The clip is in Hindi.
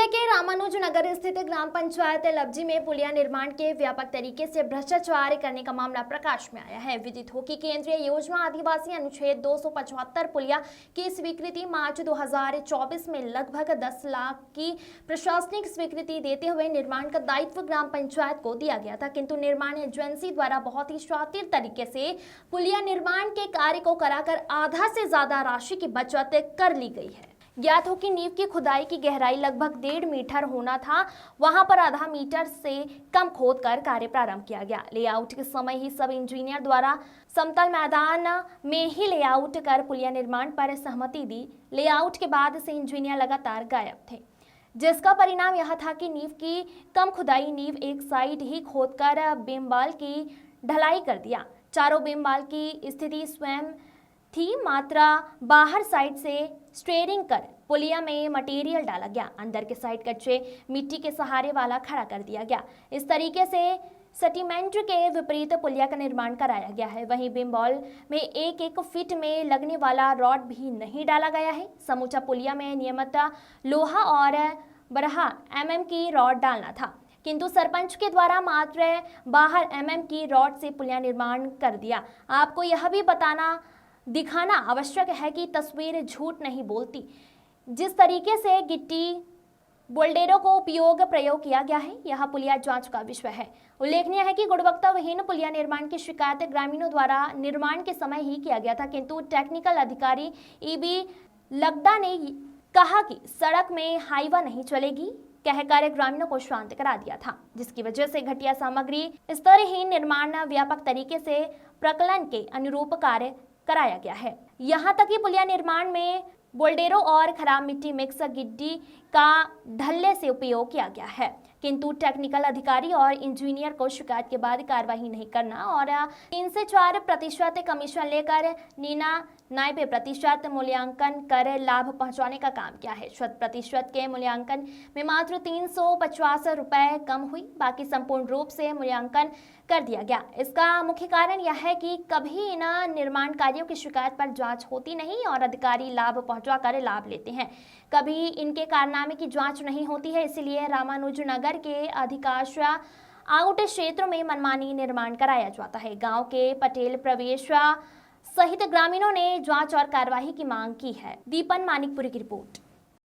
के रामानुजनगर स्थित ग्राम पंचायत लब्जी में पुलिया निर्माण के व्यापक तरीके से भ्रष्टाचार करने का मामला प्रकाश में आया है। विदित हो कि केंद्रीय योजना आदिवासी अनुच्छेद 275 पुलिया की स्वीकृति मार्च 2024 में लगभग 10 लाख की प्रशासनिक स्वीकृति देते हुए निर्माण का दायित्व ग्राम पंचायत को दिया गया था, किंतु निर्माण एजेंसी द्वारा बहुत ही शातिर तरीके से पुलिया निर्माण के कार्य को कराकर आधा से ज्यादा राशि की बचत कर ली गई है। ज्ञात हो कि नींव की खुदाई की गहराई लगभग 1.5 मीटर होना था, वहां पर आधा मीटर से कम खोदकर कार्य प्रारंभ किया गया। लेआउट के समय ही सब इंजीनियर द्वारा समतल मैदान में ही लेआउट कर पुलिया निर्माण पर सहमति दी। लेआउट के बाद से इंजीनियर लगातार गायब थे, जिसका परिणाम यह था कि नींव की कम खुदाई, नींव एक साइड ही खोदकर बीमबाल की ढलाई कर दिया। चारों बीमबाल की स्थिति स्वयं थी, मात्रा बाहर साइड से स्टेयरिंग कर पुलिया में मटेरियल डाला गया। अंदर के साइड कच्चे मिट्टी के सहारे वाला खड़ा कर दिया गया। इस तरीके से सेटिमेंट के विपरीत पुलिया का निर्माण कराया गया है। वहीं बीमबॉल में एक फीट में लगने वाला रॉड भी नहीं डाला गया है। समूचा पुलिया में नियमित लोहा और 12 mm की रॉड डालना था, किंतु सरपंच के द्वारा मात्र 12 mm की रॉड से पुलिया निर्माण कर दिया। आपको यह भी दिखाना आवश्यक है कि तस्वीर झूठ नहीं बोलती। जिस तरीके से गिट्टी बोल्डेरों को प्रयोग किया गया है, यह पुलिया जांच का विषय है। उल्लेखनीय है कि गुणवत्ता विहीन पुलिया निर्माण की शिकायत ग्रामीणों द्वारा निर्माण के समय ही किया गया था, किंतु टेक्निकल अधिकारी ईबी लगदा ने कहा कि सड़क में हाईवा नहीं चलेगी, कहकर ग्रामीणों को शांत करा दिया था, जिसकी वजह से घटिया सामग्री स्तरहीन निर्माण व्यापक तरीके से प्रकलन के अनुरूप कार्य कराया गया है। यहाँ तक कि पुलिया निर्माण में बोल्डेरो और खराब मिट्टी मिक्स गिट्टी का ढल्ले से उपयोग किया गया है, किंतु टेक्निकल अधिकारी और इंजीनियर को शिकायत के बाद कार्रवाई नहीं करना और 3 से 4% कमीशन लेकर 99% मूल्यांकन कर लाभ पहुंचाने का काम किया है। 100% के मूल्यांकन में मात्र 350 रुपए कम हुई, बाकी संपूर्ण रूप से मूल्यांकन कर दिया गया। इसका मुख्य कारण यह है कि कभी इन निर्माण कार्यों की शिकायत पर जांच होती नहीं और अधिकारी लाभ पहुंचाकर लाभ लेते हैं, कभी इनके कारनामे की जांच नहीं होती है। इसलिए रामानुजनगर के अधिकांश आउट क्षेत्रों में मनमानी निर्माण कराया जाता है। गांव के पटेल प्रवेश सहित ग्रामीणों ने जांच और कार्यवाही की मांग की है। दीपन मानिकपुरी की रिपोर्ट।